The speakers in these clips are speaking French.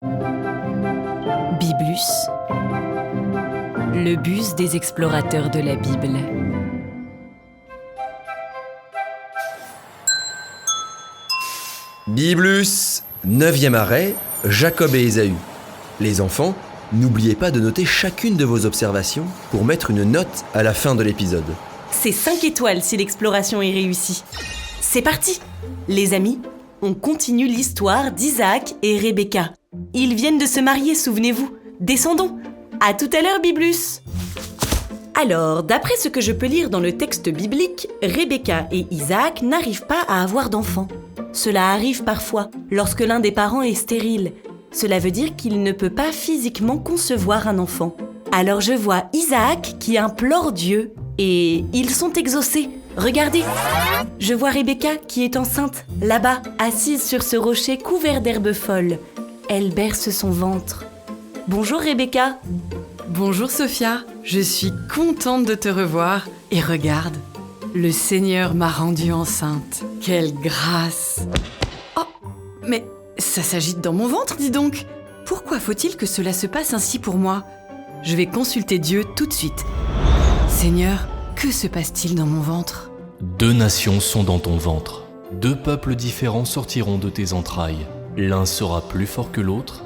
Biblus, le bus des explorateurs de la Bible. Biblus, 9e arrêt, Jacob et Ésaü. Les enfants, n'oubliez pas de noter chacune de vos observations pour mettre une note à la fin de l'épisode. C'est 5 étoiles si l'exploration est réussie. C'est parti! Les amis, on continue l'histoire d'Isaac et Rebecca. Ils viennent de se marier, souvenez-vous. Descendons! À tout à l'heure, Biblus! Alors, d'après ce que je peux lire dans le texte biblique, Rebecca et Isaac n'arrivent pas à avoir d'enfants. Cela arrive parfois, lorsque l'un des parents est stérile. Cela veut dire qu'il ne peut pas physiquement concevoir un enfant. Alors je vois Isaac qui implore Dieu et ils sont exaucés. Regardez, je vois Rebecca qui est enceinte, là-bas, assise sur ce rocher couvert d'herbes folles. Elle berce son ventre. Bonjour Rebecca. Bonjour Sophia, je suis contente de te revoir. Et regarde, le Seigneur m'a rendue enceinte. Quelle grâce! Oh, mais ça s'agite dans mon ventre, dis donc. Pourquoi faut-il que cela se passe ainsi pour moi? Je vais consulter Dieu tout de suite. Seigneur, que se passe-t-il dans mon ventre? 2 nations sont dans ton ventre. 2 peuples différents sortiront de tes entrailles. L'un sera plus fort que l'autre,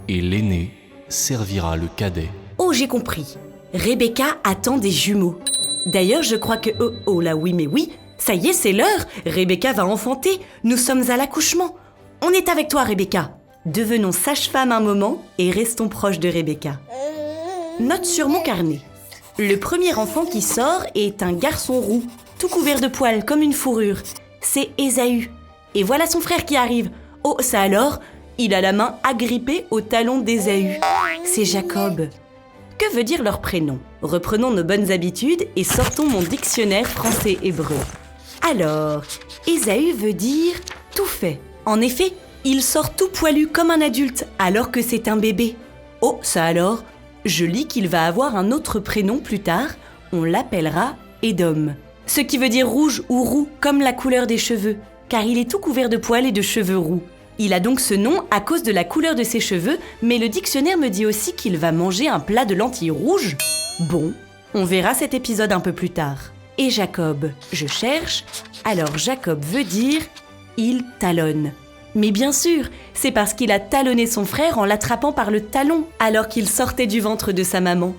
et l'aîné servira le cadet. Oh, j'ai compris. Rebecca attend des jumeaux. D'ailleurs, je crois que... Oh là, oui, mais oui. Ça y est, c'est l'heure. Rebecca va enfanter. Nous sommes à l'accouchement. On est avec toi, Rebecca. Devenons sage-femme un moment et restons proches de Rebecca. Note sur mon carnet. Le premier enfant qui sort est un garçon roux, tout couvert de poils comme une fourrure. C'est Ésaü. Et voilà son frère qui arrive. Oh, ça alors, il a la main agrippée au talon d'Ésaü. C'est Jacob. Que veut dire leur prénom? Reprenons nos bonnes habitudes et sortons mon dictionnaire français-hébreu. Alors, Ésaü veut dire « tout fait ». En effet, il sort tout poilu comme un adulte alors que c'est un bébé. Oh, ça alors, je lis qu'il va avoir un autre prénom plus tard, on l'appellera Édom. Ce qui veut dire rouge ou roux comme la couleur des cheveux, car il est tout couvert de poils et de cheveux roux. Il a donc ce nom à cause de la couleur de ses cheveux, mais le dictionnaire me dit aussi qu'il va manger un plat de lentilles rouges. Bon, on verra cet épisode un peu plus tard. Et Jacob, je cherche. Alors Jacob veut dire « il talonne ». Mais bien sûr, c'est parce qu'il a talonné son frère en l'attrapant par le talon alors qu'il sortait du ventre de sa maman.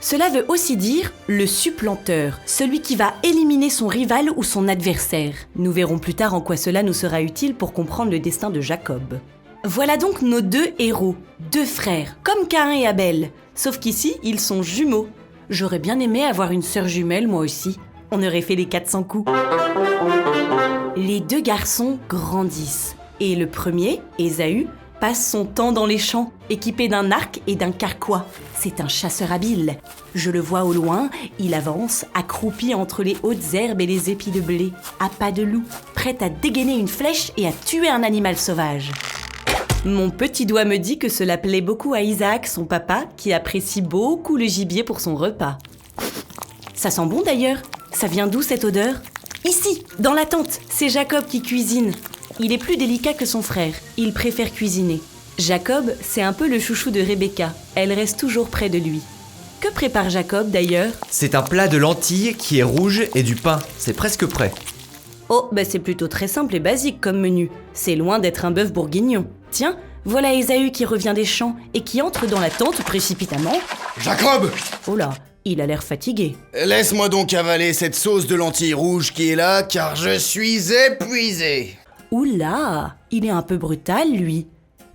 Cela veut aussi dire le supplanteur, celui qui va éliminer son rival ou son adversaire. Nous verrons plus tard en quoi cela nous sera utile pour comprendre le destin de Jacob. Voilà donc nos 2 héros, 2 frères, comme Caïn et Abel. Sauf qu'ici, ils sont jumeaux. J'aurais bien aimé avoir une sœur jumelle, moi aussi. On aurait fait les 400 coups. Les 2 garçons grandissent. Et le premier, Ésaü, passe son temps dans les champs, équipé d'un arc et d'un carquois. C'est un chasseur habile. Je le vois au loin, il avance, accroupi entre les hautes herbes et les épis de blé, à pas de loup, prêt à dégainer une flèche et à tuer un animal sauvage. Mon petit doigt me dit que cela plaît beaucoup à Isaac, son papa, qui apprécie beaucoup le gibier pour son repas. Ça sent bon d'ailleurs. Ça vient d'où cette odeur? Ici, dans la tente, c'est Jacob qui cuisine. Il est plus délicat que son frère, il préfère cuisiner. Jacob, c'est un peu le chouchou de Rebecca, elle reste toujours près de lui. Que prépare Jacob d'ailleurs? C'est un plat de lentilles qui est rouge et du pain, c'est presque prêt. Oh, c'est plutôt très simple et basique comme menu. C'est loin d'être un bœuf bourguignon. Tiens, voilà Ésaü qui revient des champs et qui entre dans la tente précipitamment. Jacob! Oh là, il a l'air fatigué. Laisse-moi donc avaler cette sauce de lentilles rouges qui est là, car je suis épuisé. Oula, il est un peu brutal, lui.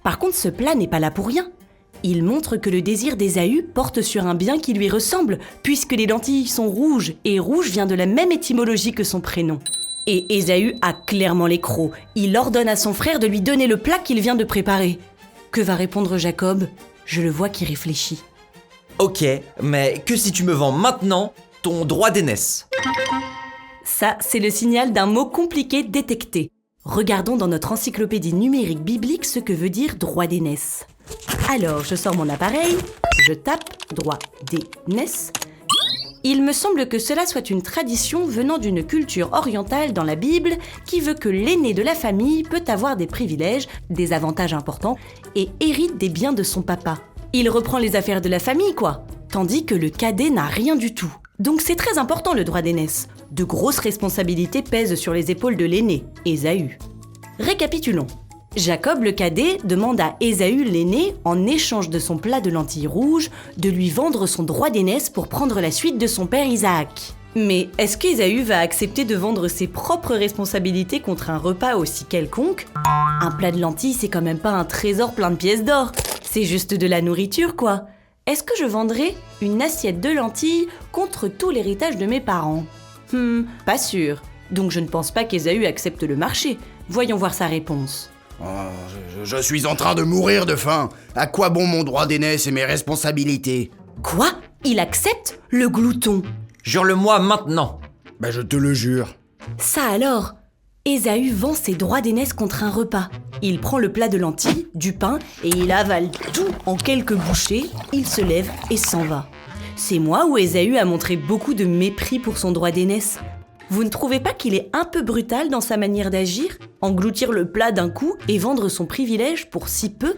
Par contre, ce plat n'est pas là pour rien. Il montre que le désir d'Ésaü porte sur un bien qui lui ressemble, puisque les lentilles sont rouges, et rouge vient de la même étymologie que son prénom. Et Ésaü a clairement les crocs. Il ordonne à son frère de lui donner le plat qu'il vient de préparer. Que va répondre Jacob? Je le vois qui réfléchit. Ok, mais que si tu me vends maintenant ton droit d'aînesse? Ça, c'est le signal d'un mot compliqué détecté. Regardons dans notre encyclopédie numérique biblique ce que veut dire droit d'aînesse. Alors, je sors mon appareil, je tape droit d'aînesse. Il me semble que cela soit une tradition venant d'une culture orientale dans la Bible qui veut que l'aîné de la famille peut avoir des privilèges, des avantages importants et hérite des biens de son papa. Il reprend les affaires de la famille, quoi. Tandis que le cadet n'a rien du tout. Donc c'est très important le droit d'aînesse. De grosses responsabilités pèsent sur les épaules de l'aîné, Ésaü. Récapitulons. Jacob le cadet demande à Ésaü l'aîné, en échange de son plat de lentilles rouges, de lui vendre son droit d'aînesse pour prendre la suite de son père Isaac. Mais est-ce qu'Ésaü va accepter de vendre ses propres responsabilités contre un repas aussi quelconque ? Un plat de lentilles, c'est quand même pas un trésor plein de pièces d'or. C'est juste de la nourriture, quoi. Est-ce que je vendrais une assiette de lentilles contre tout l'héritage de mes parents ? Pas sûr. Donc je ne pense pas qu'Ésaü accepte le marché. Voyons voir sa réponse. Oh, je suis en train de mourir de faim. À quoi bon mon droit d'aînesse et mes responsabilités ? Quoi ? Il accepte ? Le glouton. Jure-le-moi maintenant. Je te le jure. Ça alors ? Ésaü vend ses droits d'aînesse contre un repas. Il prend le plat de lentilles, du pain, et il avale tout en quelques bouchées. Il se lève et s'en va. C'est moi où Ésaü a montré beaucoup de mépris pour son droit d'aînesse. Vous ne trouvez pas qu'il est un peu brutal dans sa manière d'agir ? Engloutir le plat d'un coup et vendre son privilège pour si peu ?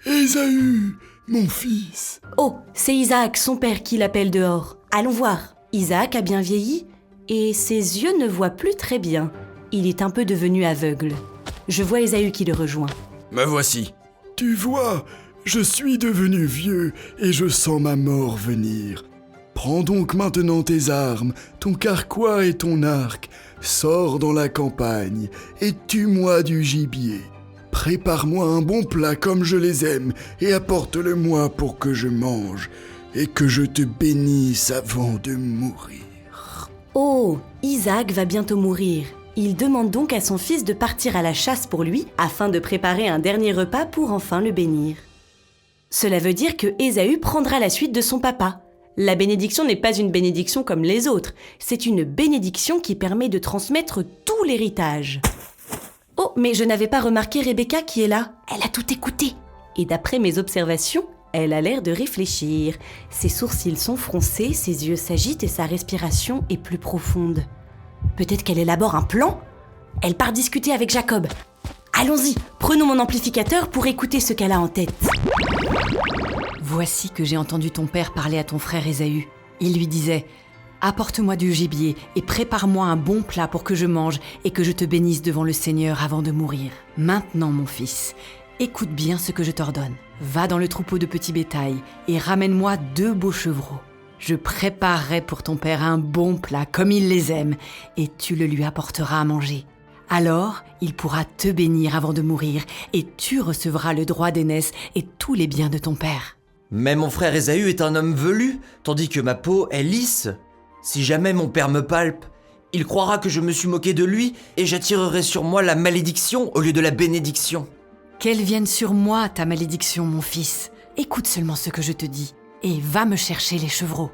Ésaü, mon fils. Oh, c'est Isaac, son père, qui l'appelle dehors. Allons voir. Isaac a bien vieilli et ses yeux ne voient plus très bien. Il est un peu devenu aveugle. Je vois Ésaü qui le rejoint. Me voici. Tu vois, je suis devenu vieux et je sens ma mort venir. Prends donc maintenant tes armes, ton carquois et ton arc, sors dans la campagne et tue-moi du gibier. Prépare-moi un bon plat comme je les aime et apporte-le-moi pour que je mange et que je te bénisse avant de mourir. Oh, Isaac va bientôt mourir. Il demande donc à son fils de partir à la chasse pour lui afin de préparer un dernier repas pour enfin le bénir. Cela veut dire que Ésaü prendra la suite de son papa. La bénédiction n'est pas une bénédiction comme les autres, c'est une bénédiction qui permet de transmettre tout l'héritage. Oh, mais je n'avais pas remarqué Rebecca qui est là. Elle a tout écouté. Et d'après mes observations, elle a l'air de réfléchir. Ses sourcils sont froncés, ses yeux s'agitent et sa respiration est plus profonde. Peut-être qu'elle élabore un plan ? Elle part discuter avec Jacob. Allons-y, prenons mon amplificateur pour écouter ce qu'elle a en tête. Voici que j'ai entendu ton père parler à ton frère Ésaü. Il lui disait « Apporte-moi du gibier et prépare-moi un bon plat pour que je mange et que je te bénisse devant le Seigneur avant de mourir. Maintenant, mon fils, écoute bien ce que je t'ordonne. Va dans le troupeau de petits bétail et ramène-moi 2 beaux chevreaux. Je préparerai pour ton père un bon plat comme il les aime et tu le lui apporteras à manger. Alors, il pourra te bénir avant de mourir et tu recevras le droit d'aînesse et tous les biens de ton père. » Mais mon frère Ésaü est un homme velu, tandis que ma peau est lisse. Si jamais mon père me palpe, il croira que je me suis moqué de lui et j'attirerai sur moi la malédiction au lieu de la bénédiction. Qu'elle vienne sur moi, ta malédiction, mon fils. Écoute seulement ce que je te dis et va me chercher les chevreaux.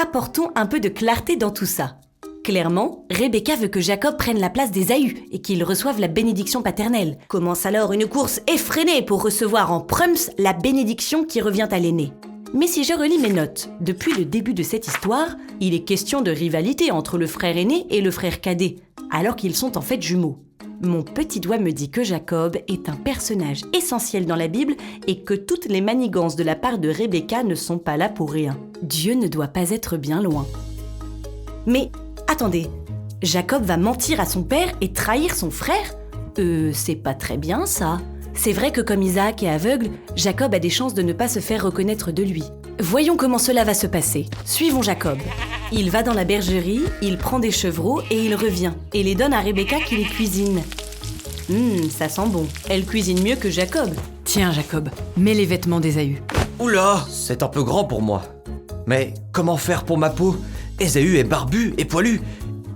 Apportons un peu de clarté dans tout ça. Clairement, Rebecca veut que Jacob prenne la place d'Ésaü et qu'il reçoive la bénédiction paternelle. Commence alors une course effrénée pour recevoir en prums la bénédiction qui revient à l'aîné. Mais si je relis mes notes, depuis le début de cette histoire, il est question de rivalité entre le frère aîné et le frère cadet, alors qu'ils sont en fait jumeaux. Mon petit doigt me dit que Jacob est un personnage essentiel dans la Bible et que toutes les manigances de la part de Rebecca ne sont pas là pour rien. Dieu ne doit pas être bien loin. Mais attendez, Jacob va mentir à son père et trahir son frère ? C'est pas très bien ça. C'est vrai que comme Isaac est aveugle, Jacob a des chances de ne pas se faire reconnaître de lui. Voyons comment cela va se passer. Suivons Jacob. Il va dans la bergerie, il prend des chevreaux et il revient. Et les donne à Rebecca qui les cuisine. Ça sent bon. Elle cuisine mieux que Jacob. Tiens, Jacob, mets les vêtements d'Ésaü. Oula, c'est un peu grand pour moi. Mais comment faire pour ma peau ? Ésaü est barbu et poilu,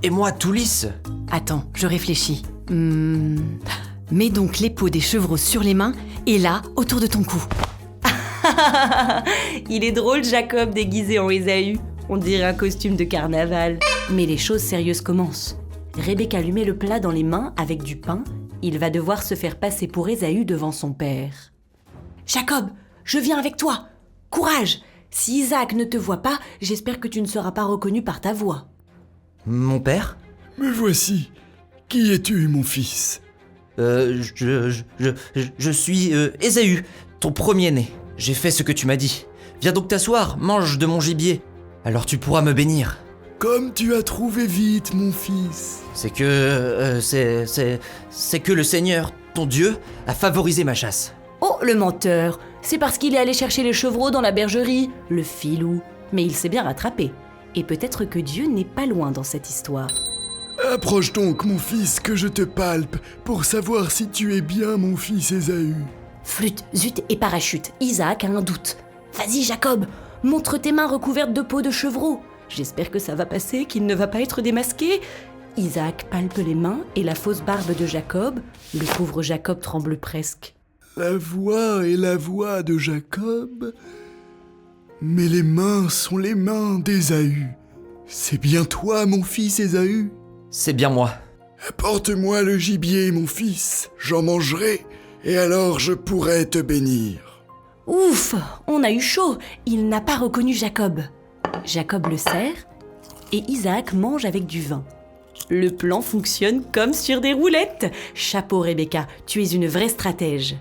et moi tout lisse. Attends, je réfléchis. Mets donc les peaux des chevreaux sur les mains et là, autour de ton cou. Il est drôle, Jacob, déguisé en Ésaü. On dirait un costume de carnaval. Mais les choses sérieuses commencent. Rebecca lui met le plat dans les mains avec du pain. Il va devoir se faire passer pour Ésaü devant son père. « Jacob, je viens avec toi. Courage, Si Isaac ne te voit pas, j'espère que tu ne seras pas reconnu par ta voix. Mon père ? Me voici. Qui es-tu, mon fils? Je suis Ésaü, ton premier-né. J'ai fait ce que tu m'as dit. Viens donc t'asseoir, mange de mon gibier. Alors tu pourras me bénir. Comme tu as trouvé vite, mon fils. C'est que le Seigneur, ton Dieu, a favorisé ma chasse. Oh, le menteur! C'est parce qu'il est allé chercher les chevreaux dans la bergerie, le filou. Mais il s'est bien rattrapé. Et peut-être que Dieu n'est pas loin dans cette histoire. Approche donc, mon fils, que je te palpe, pour savoir si tu es bien mon fils Ésaü. Flûte, zut et parachute, Isaac a un doute. Vas-y, Jacob, montre tes mains recouvertes de peau de chevreau. J'espère que ça va passer, qu'il ne va pas être démasqué. Isaac palpe les mains et la fausse barbe de Jacob. Le pauvre Jacob tremble presque. La voix est la voix de Jacob, mais les mains sont les mains d'Ésaü. C'est bien toi, mon fils Ésaü? C'est bien moi. Apporte-moi le gibier, mon fils, j'en mangerai, et alors je pourrai te bénir. Ouf, on a eu chaud, il n'a pas reconnu Jacob. Jacob le sert, et Isaac mange avec du vin. Le plan fonctionne comme sur des roulettes. Chapeau Rebecca, tu es une vraie stratège.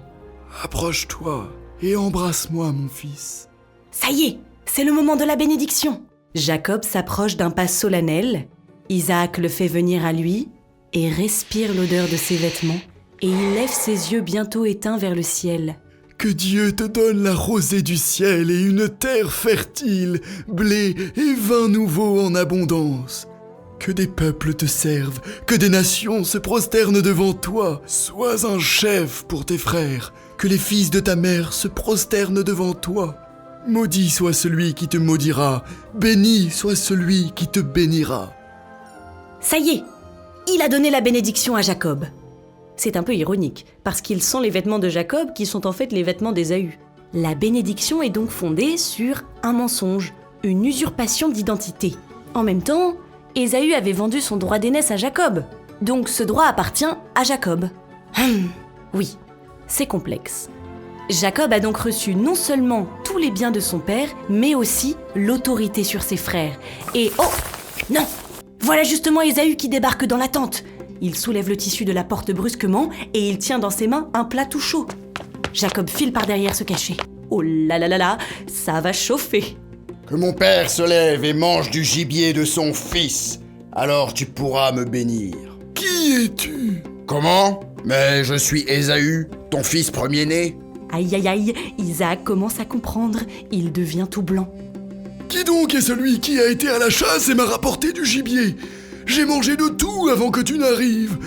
Approche-toi et embrasse-moi, mon fils. Ça y est, c'est le moment de la bénédiction. Jacob s'approche d'un pas solennel. Isaac le fait venir à lui et respire l'odeur de ses vêtements. Et il lève ses yeux bientôt éteints vers le ciel. Que Dieu te donne la rosée du ciel et une terre fertile, blé et vin nouveau en abondance. Que des peuples te servent, que des nations se prosternent devant toi. Sois un chef pour tes frères, que les fils de ta mère se prosternent devant toi. Maudit soit celui qui te maudira, béni soit celui qui te bénira. Ça y est, il a donné la bénédiction à Jacob. C'est un peu ironique, parce qu'ils sont les vêtements de Jacob qui sont en fait les vêtements d'Ésaü. La bénédiction est donc fondée sur un mensonge, une usurpation d'identité. En même temps, Ésaü avait vendu son droit d'aînesse à Jacob, donc ce droit appartient à Jacob. Oui, c'est complexe. Jacob a donc reçu non seulement tous les biens de son père, mais aussi l'autorité sur ses frères. Et oh, non! Voilà justement Ésaü qui débarque dans la tente. Il soulève le tissu de la porte brusquement et il tient dans ses mains un plat tout chaud. Jacob file par derrière se cacher. Oh là là là là, ça va chauffer. Que mon père se lève et mange du gibier de son fils. Alors tu pourras me bénir. Qui es-tu? Comment? Mais je suis Ésaü, ton fils premier-né. Aïe aïe aïe, Isaac commence à comprendre. Il devient tout blanc. Qui donc est celui qui a été à la chasse et m'a rapporté du gibier? J'ai mangé de tout avant que tu n'arrives.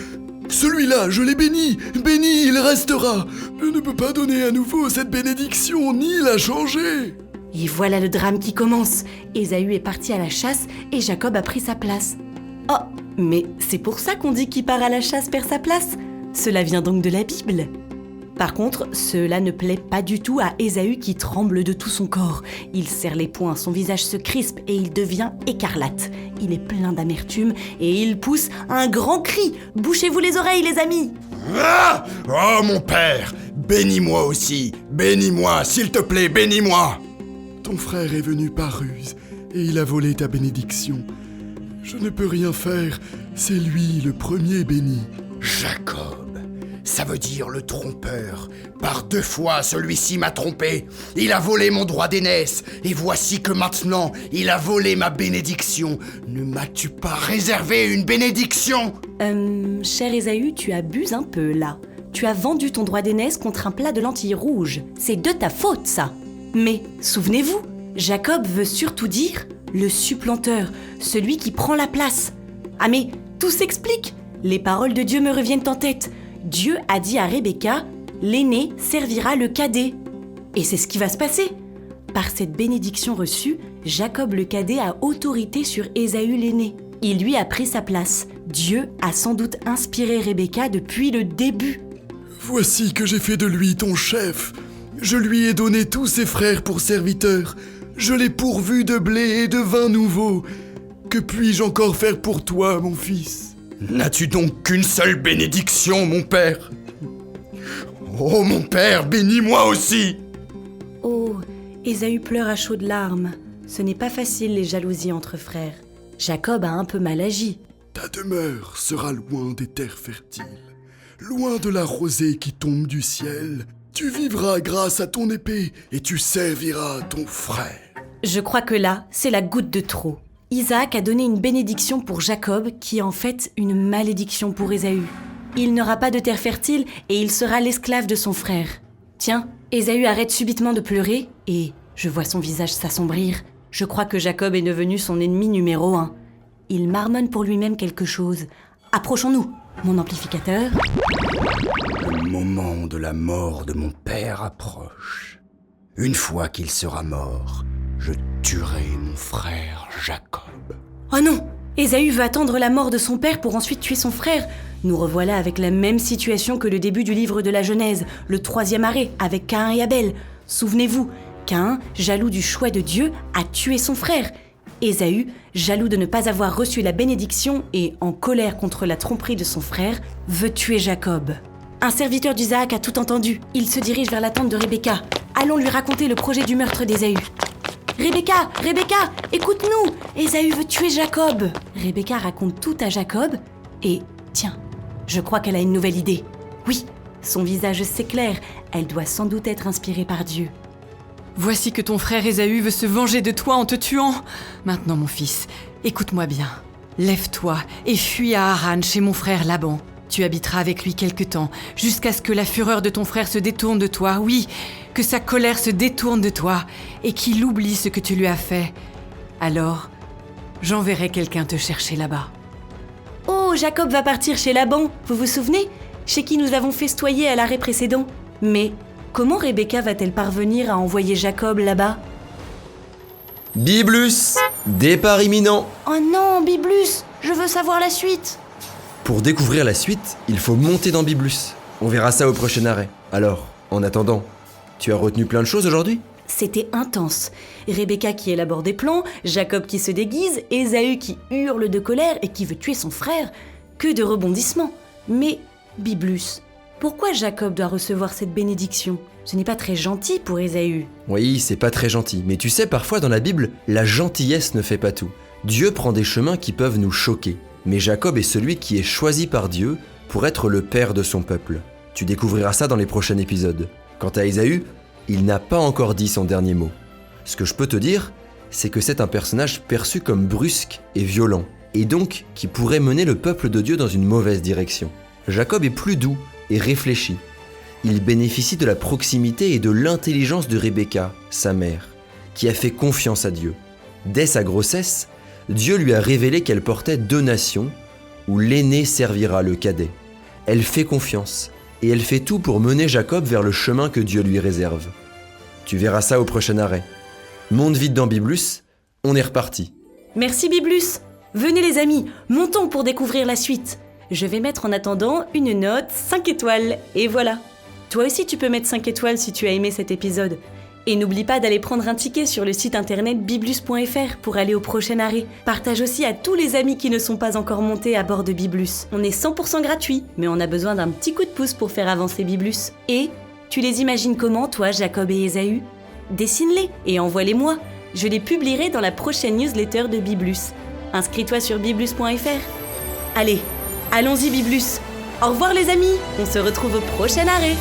Celui-là, je l'ai béni, béni il restera. Je ne peux pas donner à nouveau cette bénédiction ni la changer. Et voilà le drame qui commence. Ésaü est parti à la chasse et Jacob a pris sa place. Oh, mais c'est pour ça qu'on dit qui part à la chasse perd sa place. Cela vient donc de la Bible. Par contre, cela ne plaît pas du tout à Ésaü qui tremble de tout son corps. Il serre les poings, son visage se crispe et il devient écarlate. Il est plein d'amertume et il pousse un grand cri. Bouchez-vous les oreilles, les amis! Ah! Oh mon père, bénis-moi aussi, bénis-moi, s'il te plaît, bénis-moi! Ton frère est venu par ruse et il a volé ta bénédiction. Je ne peux rien faire, c'est lui le premier béni. Jacob, ça veut dire le trompeur. Par 2 fois, celui-ci m'a trompé. Il a volé mon droit d'aînesse. Et voici que maintenant, il a volé ma bénédiction. Ne m'as-tu pas réservé une bénédiction? Cher Ésaü, tu abuses un peu là. Tu as vendu ton droit d'aînesse contre un plat de lentilles rouges. C'est de ta faute, ça. Mais, souvenez-vous, Jacob veut surtout dire le supplanteur, celui qui prend la place. Ah mais, tout s'explique. Les paroles de Dieu me reviennent en tête. Dieu a dit à Rebecca, l'aîné servira le cadet. Et c'est ce qui va se passer. Par cette bénédiction reçue, Jacob le cadet a autorité sur Ésaü l'aîné. Il lui a pris sa place. Dieu a sans doute inspiré Rebecca depuis le début. Voici que j'ai fait de lui ton chef. Je lui ai donné tous ses frères pour serviteurs. Je l'ai pourvu de blé et de vin nouveau. Que puis-je encore faire pour toi, mon fils ? N'as-tu donc qu'une seule bénédiction, mon père? Oh, mon père, bénis-moi aussi! Oh, Ésaü pleure à chaudes larmes. Ce n'est pas facile les jalousies entre frères. Jacob a un peu mal agi. Ta demeure sera loin des terres fertiles, loin de la rosée qui tombe du ciel. Tu vivras grâce à ton épée et tu serviras ton frère. Je crois que là, c'est la goutte de trop. Isaac a donné une bénédiction pour Jacob qui est en fait une malédiction pour Ésaü. Il n'aura pas de terre fertile et il sera l'esclave de son frère. Tiens, Ésaü arrête subitement de pleurer et je vois son visage s'assombrir. Je crois que Jacob est devenu son ennemi numéro 1. Il marmonne pour lui-même quelque chose. Approchons-nous, mon amplificateur. Le moment de la mort de mon père approche. Une fois qu'il sera mort, je tuerai mon frère Jacob. Oh non! Ésaü veut attendre la mort de son père pour ensuite tuer son frère. Nous revoilà avec la même situation que le début du livre de la Genèse, le 3e arrêt, avec Caïn et Abel. Souvenez-vous, Caïn, jaloux du choix de Dieu, a tué son frère. Ésaü, jaloux de ne pas avoir reçu la bénédiction et en colère contre la tromperie de son frère, veut tuer Jacob. Un serviteur d'Isaac a tout entendu. Il se dirige vers la tente de Rebecca. Allons lui raconter le projet du meurtre d'Ésaü. Rebecca, écoute-nous! Ésaü veut tuer Jacob. Rebecca raconte tout à Jacob et, tiens, je crois qu'elle a une nouvelle idée. Oui, son visage s'éclaire. Elle doit sans doute être inspirée par Dieu. Voici que ton frère Ésaü veut se venger de toi en te tuant. Maintenant, mon fils, écoute-moi bien. Lève-toi et fuis à Haran chez mon frère Laban. Tu habiteras avec lui quelque temps, jusqu'à ce que la fureur de ton frère se détourne de toi. Oui, que sa colère se détourne de toi et qu'il oublie ce que tu lui as fait. Alors, j'enverrai quelqu'un te chercher là-bas. Oh, Jacob va partir chez Laban, vous vous souvenez? Chez qui nous avons festoyé à l'arrêt précédent. Mais comment Rebecca va-t-elle parvenir à envoyer Jacob là-bas? Biblus, départ imminent. Oh non, Biblus, je veux savoir la suite. Pour découvrir la suite, il faut monter dans Biblus. On verra ça au prochain arrêt. Alors, en attendant, tu as retenu plein de choses aujourd'hui? C'était intense. Rebecca qui élabore des plans, Jacob qui se déguise, Ésaü qui hurle de colère et qui veut tuer son frère. Que de rebondissements. Mais, Biblus, pourquoi Jacob doit recevoir cette bénédiction? Ce n'est pas très gentil pour Ésaü. Oui, c'est pas très gentil, mais tu sais, parfois dans la Bible, la gentillesse ne fait pas tout. Dieu prend des chemins qui peuvent nous choquer. Mais Jacob est celui qui est choisi par Dieu pour être le père de son peuple. Tu découvriras ça dans les prochains épisodes. Quant à Ésaü, il n'a pas encore dit son dernier mot. Ce que je peux te dire, c'est que c'est un personnage perçu comme brusque et violent, et donc qui pourrait mener le peuple de Dieu dans une mauvaise direction. Jacob est plus doux et réfléchi. Il bénéficie de la proximité et de l'intelligence de Rebecca, sa mère, qui a fait confiance à Dieu. Dès sa grossesse, Dieu lui a révélé qu'elle portait 2 nations, où l'aîné servira le cadet. Elle fait confiance, et elle fait tout pour mener Jacob vers le chemin que Dieu lui réserve. Tu verras ça au prochain arrêt. Monte vite dans Biblus, on est reparti. Merci Biblus. Venez les amis, montons pour découvrir la suite. Je vais mettre en attendant une note 5 étoiles, et voilà. Toi aussi tu peux mettre 5 étoiles si tu as aimé cet épisode. Et n'oublie pas d'aller prendre un ticket sur le site internet biblus.fr pour aller au prochain arrêt. Partage aussi à tous les amis qui ne sont pas encore montés à bord de Biblus. On est 100% gratuit, mais on a besoin d'un petit coup de pouce pour faire avancer Biblus. Et tu les imagines comment, toi, Jacob et Ésaü? Dessine-les et envoie-les-moi. Je les publierai dans la prochaine newsletter de Biblus. Inscris-toi sur biblus.fr. Allez, allons-y Biblus. Au revoir les amis, on se retrouve au prochain arrêt.